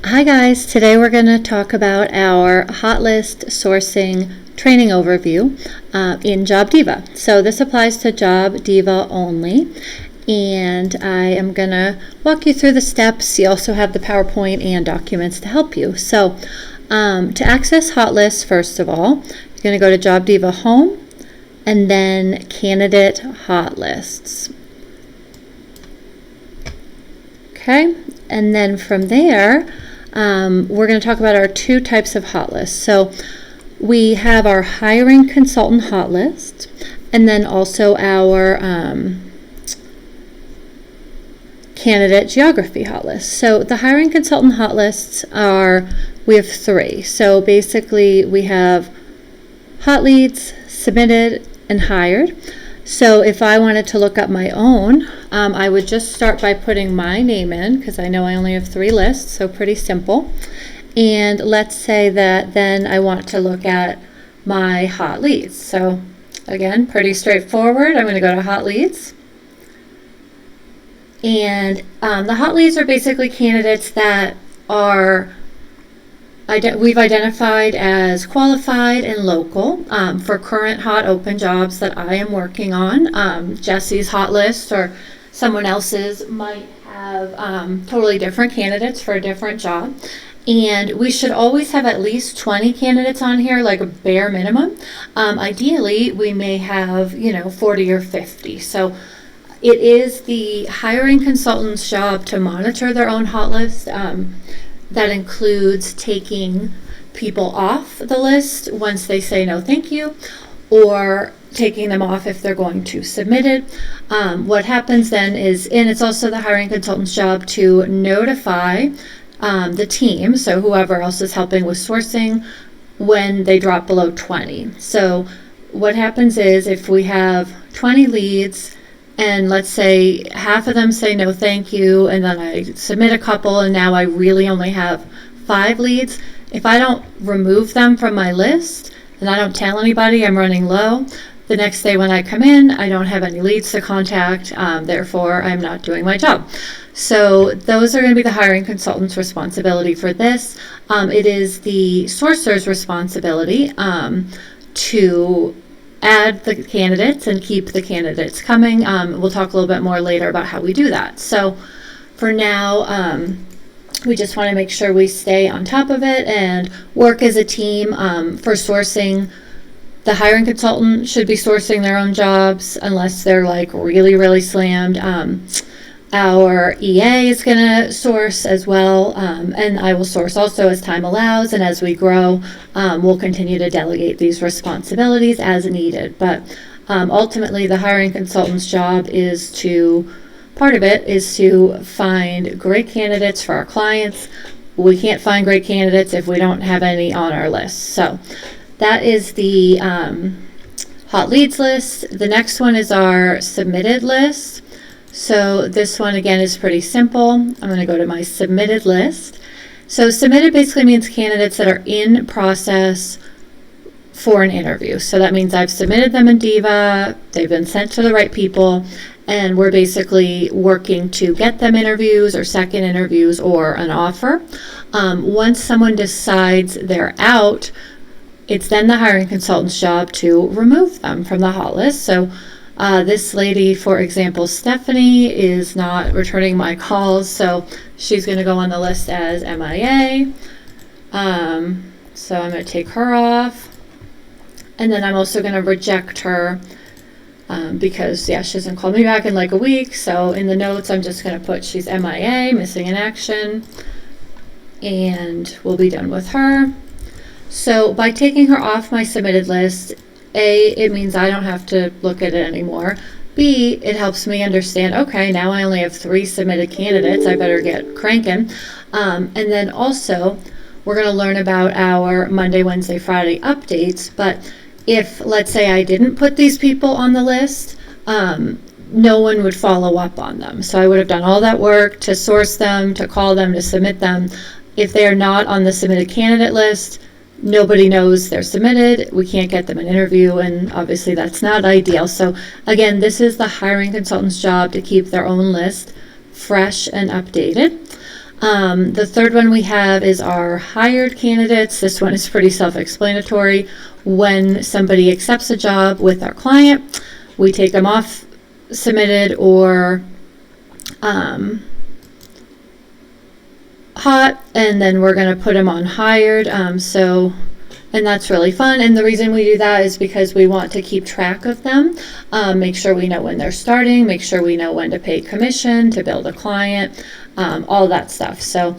Hi guys, today we're going to talk about our hot list sourcing training overview in JobDiva. So this applies to JobDiva only, and I am going to walk you through the steps. You also have the PowerPoint and documents to help you. So to access hot lists, first of all, you're going to go to JobDiva Home and then Candidate Hot Lists. Okay, and then from there, we're going to talk about our two types of hot lists. So we have our hiring consultant hot list, and then also our candidate geography hot list. So the hiring consultant hot lists we have three. So basically we have hot leads, submitted, and hired. So if I wanted to look up my own, I would just start by putting my name in, because I know I only have three lists, so pretty simple. And let's say that then I want to look at my hot leads. So again, pretty straightforward. I'm going to go to hot leads. And the hot leads are basically candidates that we've identified as qualified and local for current hot open jobs that I am working on. Jesse's hot list or someone else's might have totally different candidates for a different job. And we should always have at least 20 candidates on here, like a bare minimum. Ideally, we may have, 40 or 50. So it is the hiring consultant's job to monitor their own hot list. That includes taking people off the list once they say no thank you, or taking them off if they're going to submit it. What happens then is, and it's also the hiring consultant's job to notify the team, so whoever else is helping with sourcing, when they drop below 20. So what happens is, if we have 20 leads, and let's say half of them say no thank you, and then I submit a couple, and now I really only have 5 leads. If I don't remove them from my list, and I don't tell anybody I'm running low, the next day when I come in, I don't have any leads to contact, therefore I'm not doing my job. So those are going to be the hiring consultant's responsibility for this. It is the sourcer's responsibility to add the candidates and keep the candidates coming. We'll talk a little bit more later about how we do that. So for now, we just want to make sure we stay on top of it and work as a team. For sourcing, the hiring consultant should be sourcing their own jobs unless they're like really, really slammed. Our EA is going to source as well, and I will source also as time allows, and as we grow, we'll continue to delegate these responsibilities as needed. But ultimately, the hiring consultant's job part of it is to find great candidates for our clients. We can't find great candidates if we don't have any on our list. So that is the hot leads list. The next one is our submitted list. So this one again is pretty simple. I'm going to go to my submitted list. So submitted basically means candidates that are in process for an interview. So that means I've submitted them in Diva, they've been sent to the right people, and we're basically working to get them interviews or second interviews or an offer. Once someone decides they're out, it's then the hiring consultant's job to remove them from the hot list. So this lady, for example, Stephanie, is not returning my calls, so she's going to go on the list as MIA. So I'm going to take her off. And then I'm also going to reject her because, she hasn't called me back in like a week. So in the notes, I'm just going to put she's MIA, missing in action, and we'll be done with her. So by taking her off my submitted list, A, it means I don't have to look at it anymore. B, it helps me understand, okay, now I only have 3 submitted candidates. I better get cranking. And then also, we're going to learn about our Monday, Wednesday, Friday updates. But if, let's say, I didn't put these people on the list, no one would follow up on them. So I would have done all that work to source them, to call them, to submit them. If they are not on the submitted candidate list, nobody knows they're submitted. We can't get them an interview, and obviously that's not ideal. So again, this is the hiring consultant's job to keep their own list fresh and updated. The third one we have is our hired candidates. This one is pretty self-explanatory. When somebody accepts a job with our client, we take them off submitted or hot, and then we're going to put them on hired. And that's really fun. And the reason we do that is because we want to keep track of them, make sure we know when they're starting, make sure we know when to pay commission, to build a client, all that stuff. So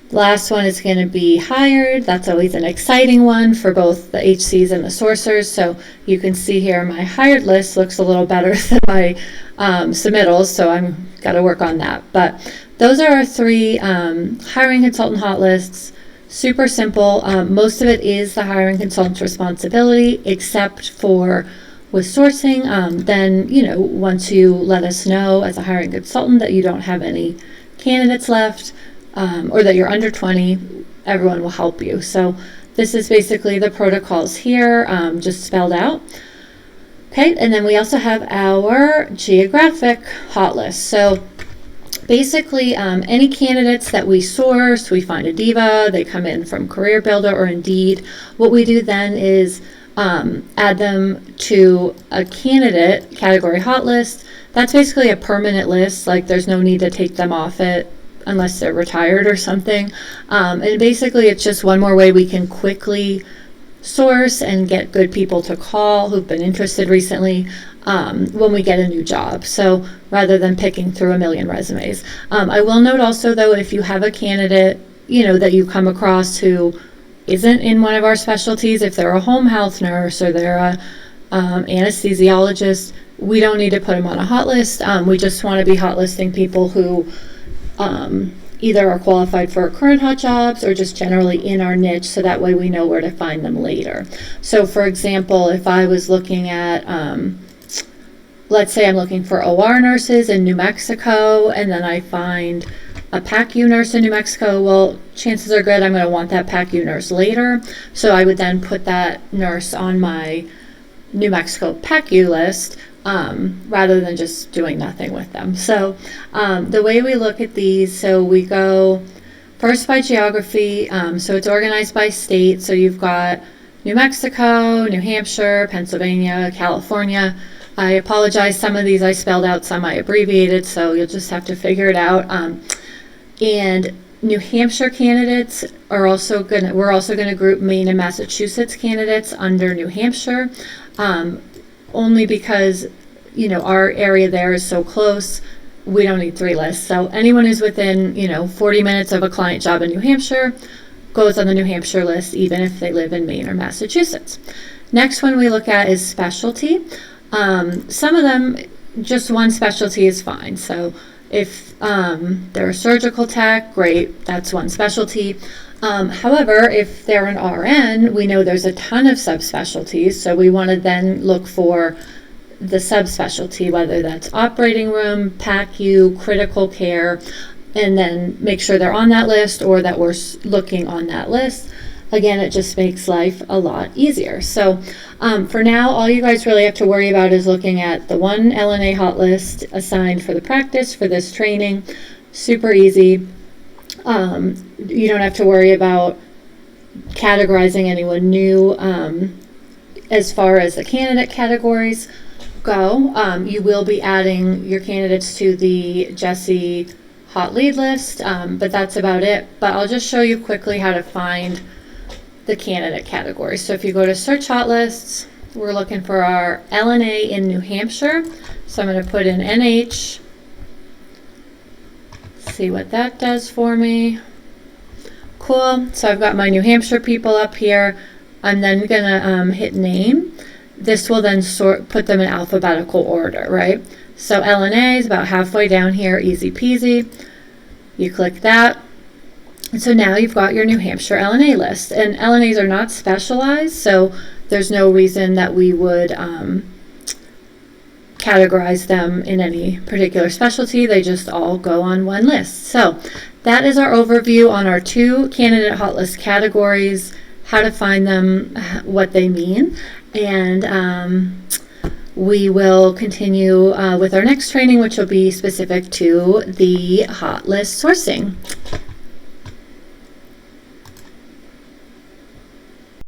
the last one is going to be hired. That's always an exciting one for both the HCs and the sourcers. So you can see here my hired list looks a little better than my submittals, so I'm got to work on that. But those are our three hiring consultant hot lists. Super simple. Most of it is the hiring consultant's responsibility, except for with sourcing. Then, once you let us know as a hiring consultant that you don't have any candidates left, or that you're under 20, everyone will help you. So this is basically the protocols here, just spelled out. Okay, and then we also have our geographic hot list. So basically, any candidates that we source, we find a Diva, they come in from Career Builder or Indeed. What we do then is add them to a candidate category hot list. That's basically a permanent list, like there's no need to take them off it unless they're retired or something. And basically it's just one more way we can quickly source and get good people to call who've been interested recently when we get a new job. So rather than picking through a million resumes. I will note also though, if you have a candidate, that you come across who isn't in one of our specialties, if they're a home health nurse or they're a anesthesiologist, we don't need to put them on a hot list. We just want to be hot listing people who either are qualified for current hot jobs or just generally in our niche, so that way we know where to find them later. So for example, if I was looking at, let's say I'm looking for OR nurses in New Mexico, and then I find a PACU nurse in New Mexico, well, chances are good I'm going to want that PACU nurse later. So I would then put that nurse on my New Mexico PACU list, rather than just doing nothing with them. So the way we look at these, so we go first by geography, so it's organized by state. So you've got New Mexico, New Hampshire, Pennsylvania, California. I apologize, some of these I spelled out, some I abbreviated, so you'll just have to figure it out. And New Hampshire candidates are also we're also gonna group Maine and Massachusetts candidates under New Hampshire, only because our area there is so close. We don't need three lists. So anyone who's within 40 minutes of a client job in New Hampshire goes on the New Hampshire list, even if they live in Maine or Massachusetts. Next one we look at is specialty. Some of them, just one specialty is fine. So if they're a surgical tech, great, that's one specialty. However, if they're an RN, we know there's a ton of subspecialties, so we want to then look for the subspecialty, whether that's operating room, PACU, critical care, and then make sure they're on that list or that we're looking on that list. Again, it just makes life a lot easier. So for now, all you guys really have to worry about is looking at the one LNA hot list assigned for the practice for this training. Super easy. You don't have to worry about categorizing anyone new. As far as the candidate categories go, you will be adding your candidates to the Jessie hot lead list, but that's about it. But I'll just show you quickly how to find the candidate category. So if you go to search hot lists, we're looking for our LNA in New Hampshire. So I'm going to put in NH, see what that does for me. Cool. So I've got my New Hampshire people up here. I'm then going to hit name. This will then put them in alphabetical order, right? So LNA is about halfway down here, easy peasy. You click that. And so now you've got your New Hampshire LNA list. And LNAs are not specialized, so there's no reason that we would categorize them in any particular specialty. They just all go on one list. So that is our overview on our two candidate hot list categories, how to find them, what they mean. And we will continue with our next training, which will be specific to the hot list sourcing.